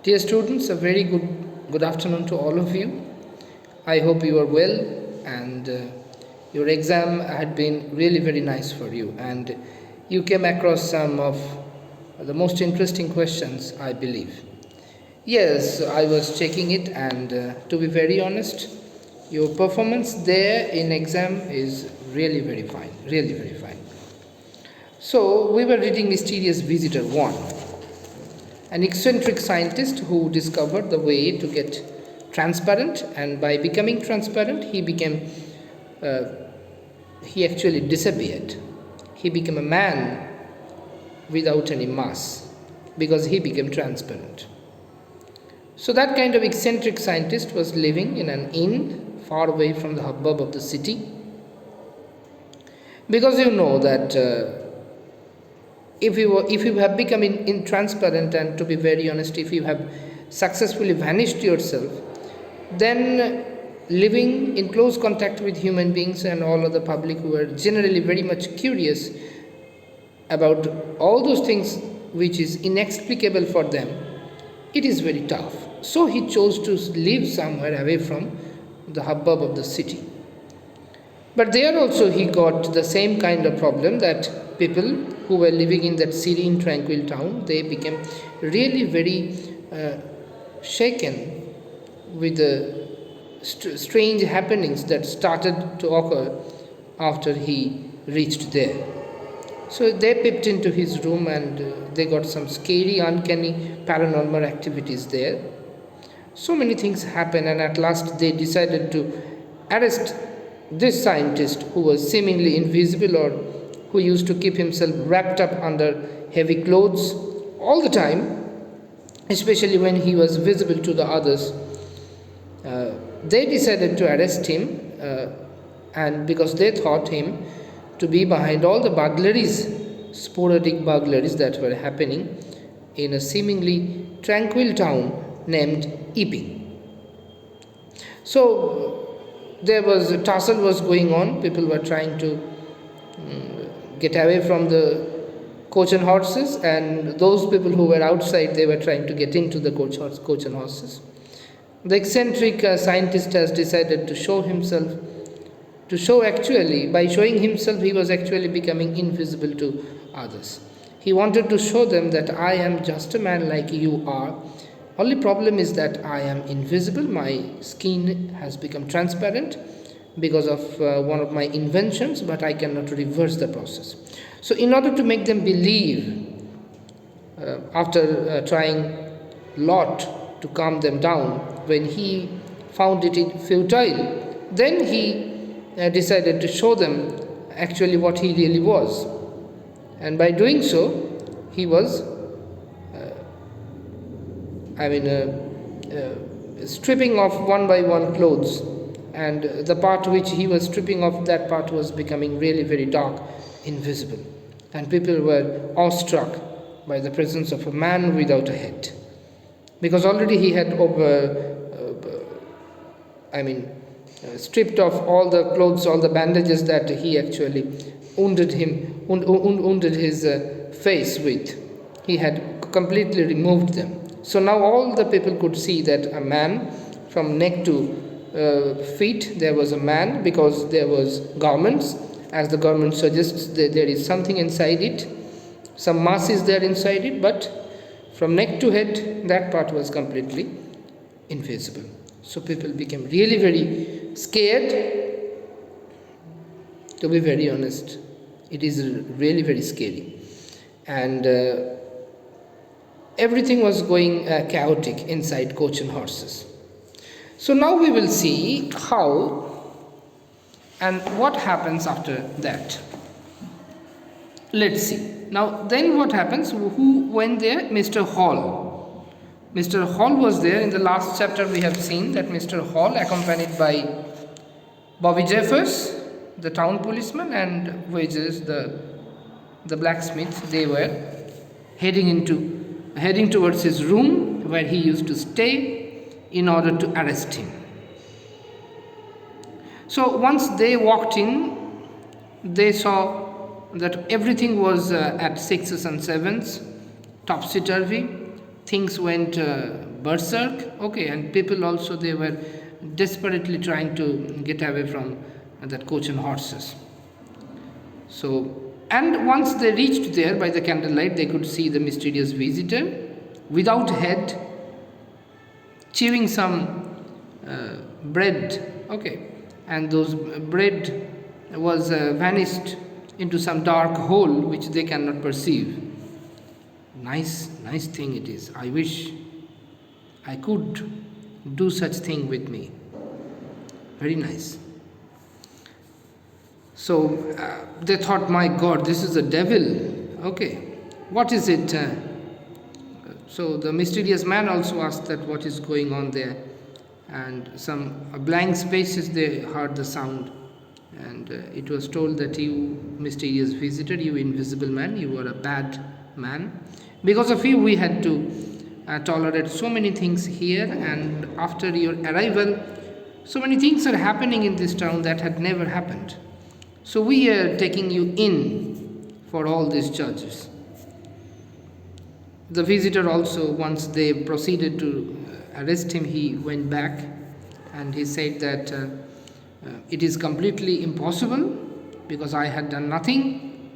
Dear students, a very good afternoon to all of you. I hope you are well and your exam had been really very nice for you and you came across some of the most interesting questions, I believe. Yes, I was checking it and to be very honest, your performance there in exam is really very fine. So we were reading Mysterious Visitor 1, an eccentric scientist who discovered the way to get transparent, and by becoming transparent uh, he actually disappeared. He became a man without any mass because he became transparent. So that kind of eccentric scientist was living in an inn far away from the hubbub of the city, because you know that if you have become intransparent, and to be very honest, if you have successfully vanished yourself, then living in close contact with human beings and all other public who are generally very much curious about all those things which is inexplicable for them, it is very tough. So he chose to live somewhere away from the hubbub of the city. But there also he got the same kind of problem that people who were living in that serene, tranquil town, they became really very shaken with the strange happenings that started to occur after he reached there. So they peeped into his room and they got some scary, uncanny paranormal activities there. So many things happened, and at last they decided to arrest this scientist who was seemingly invisible, or who used to keep himself wrapped up under heavy clothes all the time, especially when he was visible to the others. They decided to arrest him, and because they thought him to be behind all the burglaries, sporadic burglaries that were happening in a seemingly tranquil town named Epping. So there was a tussle was going on. People were trying to get away from the coach and horses, and those people who were outside, they were trying to get into the coach and horses. The eccentric scientist has decided to show himself, by showing himself, he was actually becoming invisible to others. He wanted to show them that I am just a man like you are. Only problem is that I am invisible. My skin has become transparent because of one of my inventions, but I cannot reverse the process. So in order to make them believe, after trying lot to calm them down, when he found it futile, then he decided to show them actually what he really was. And by doing so, he was stripping off one by one clothes, and the part which he was stripping off, that part was becoming really very dark, invisible, and people were awestruck by the presence of a man without a head, because already he had stripped off all the clothes, all the bandages that he actually wounded his face with. He had completely removed them. So now all the people could see that a man, from neck to feet, there was a man, because there was garments. As the garment suggests, there is something inside it, some mass is there inside it, but from neck to head, that part was completely invisible. So people became really very scared. To be very honest, it is really very scary, and everything was going chaotic inside Coach and Horses. So now we will see how and what happens after that. Let's see. Now then what happens? Who went there? Mr. Hall. Mr. Hall was there. In the last chapter we have seen that Mr. Hall, accompanied by Bobby Jeffers, the town policeman, and Wages, the blacksmith, they were heading towards his room where he used to stay in order to arrest him. So once they walked in, they saw that everything was at sixes and sevens, topsy-turvy. Things went berserk. Okay, and people also, they were desperately trying to get away from that coach and horses. So, and once they reached there by the candlelight, they could see the mysterious visitor without head, chewing some bread. Okay, and those bread was vanished into some dark hole which they cannot perceive. Nice thing it is. I wish I could do such thing with me. Very nice. So they thought, my God, this is a devil. Okay, what is it? So the mysterious man also asked that what is going on there, and some blank spaces they heard the sound, and it was told that you mysterious visitor, you invisible man, you are a bad man. Because of you we had to tolerate so many things here, and after your arrival so many things are happening in this town that had never happened. So we are taking you in for all these charges. The visitor also, once they proceeded to arrest him, he went back and he said that it is completely impossible because I had done nothing.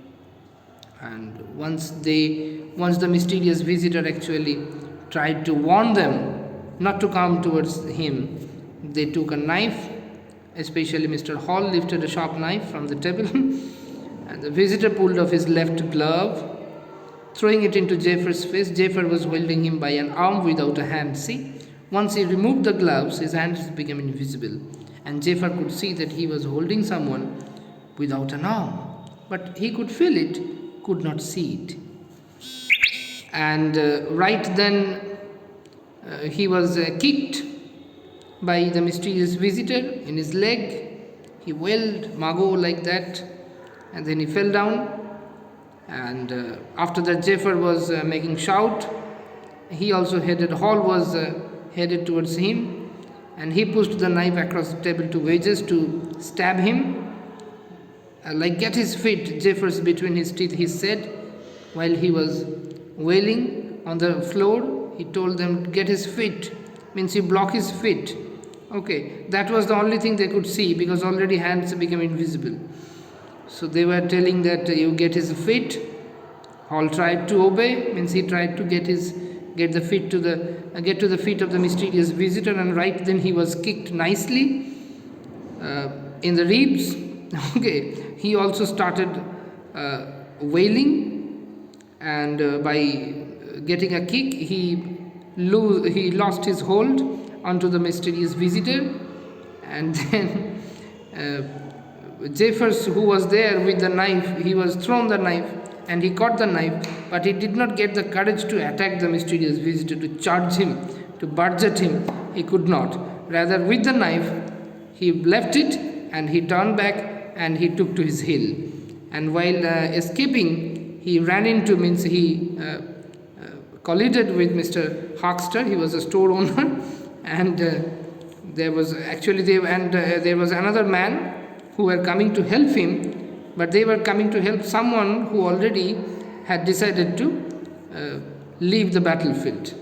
And once the mysterious visitor actually tried to warn them not to come towards him, they took a knife, especially Mr. Hall lifted a sharp knife from the table and the visitor pulled off his left glove, throwing it into Jaffar's face. Jaffar was holding him by an arm without a hand. See, once he removed the gloves, his hands became invisible, and Jaffar could see that he was holding someone without an arm, but he could feel it, could not see it. And right then he was kicked by the mysterious visitor in his leg. He wailed Mago like that, and then he fell down. And after that, Jaffar was making shout. He also headed, Hall was headed towards him, and he pushed the knife across the table to Wages to stab him. Like, get his feet, Jaffar's between his teeth, he said, while he was wailing on the floor. He told them, get his feet, means you block his feet. Okay, that was the only thing they could see because already hands became invisible. So they were telling that you get his feet. Hall tried to obey, means he tried to get the feet to the feet of the mysterious visitor, and right then he was kicked nicely in the ribs. Okay, he also started wailing, and by getting a kick, he lost his hold onto the mysterious visitor, and then Jaffar, who was there with the knife, he was thrown the knife and he caught the knife, but he did not get the courage to attack the mysterious visitor, to charge him, to barge at him. He could not. Rather, with the knife, he left it and he turned back and he took to his heel. And while escaping, he ran into, means he collided with Mr. Huckster. He was a store owner, and there was another man who were coming to help him, but they were coming to help someone who already had decided to leave the battlefield.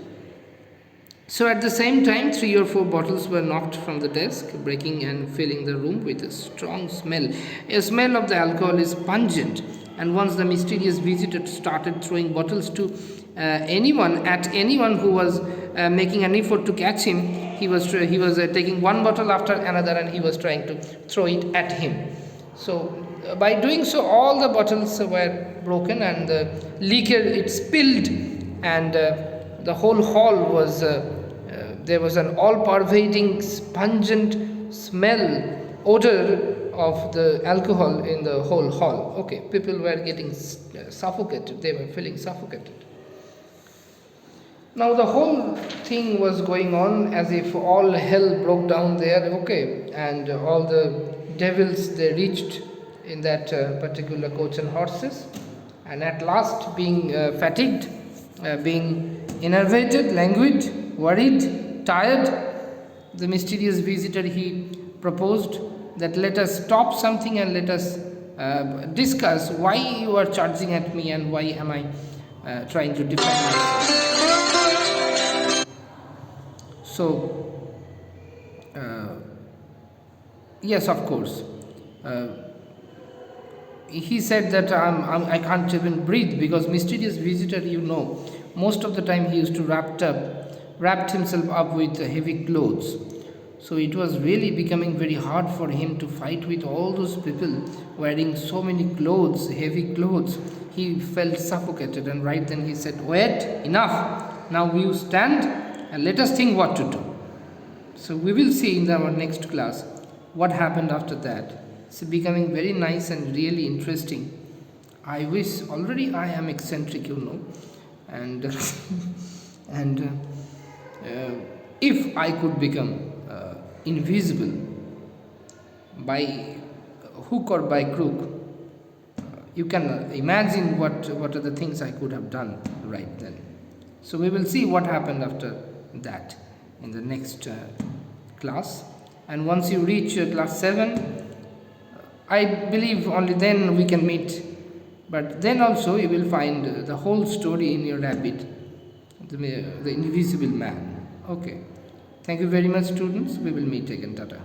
So at the same time, 3 or 4 bottles were knocked from the desk, breaking and filling the room with a strong smell. A smell of the alcohol is pungent, and once the mysterious visitor started throwing bottles to anyone who was making an effort to catch him, he was taking one bottle after another and he was trying to throw it at him. So by doing so, all the bottles were broken and the liquor, it spilled, and the whole hall was there was an all-pervading pungent smell, odor of the alcohol in the whole hall. Okay, people were getting suffocated, they were feeling suffocated. Now the whole thing was going on as if all hell broke down there, okay, and all the devils, they reached in that particular coach and horses, and at last, being fatigued, being enervated, languid, worried, tired, the mysterious visitor, he proposed that let us stop something and let us discuss why you are charging at me and why am I trying to defend myself. So uh, yes, of course. Uh, he said that I can't even breathe because mysterious visitor, most of the time he used to wrapped himself up with heavy clothes. So it was really becoming very hard for him to fight with all those people wearing so many clothes, heavy clothes. He felt suffocated, and right then he said, "Wait, enough. Now you stand and let us think what to do." So we will see in our next class what happened after that. It's becoming very nice and really interesting. I wish already I am eccentric, and and if I could become invisible by hook or by crook, you can imagine what are the things I could have done right then. So we will see what happened after that in the next class. And once you reach class 7, I believe only then we can meet. But then also you will find the whole story in your rabbit, the invisible man. Okay. Thank you very much, students. We will meet again. Tata.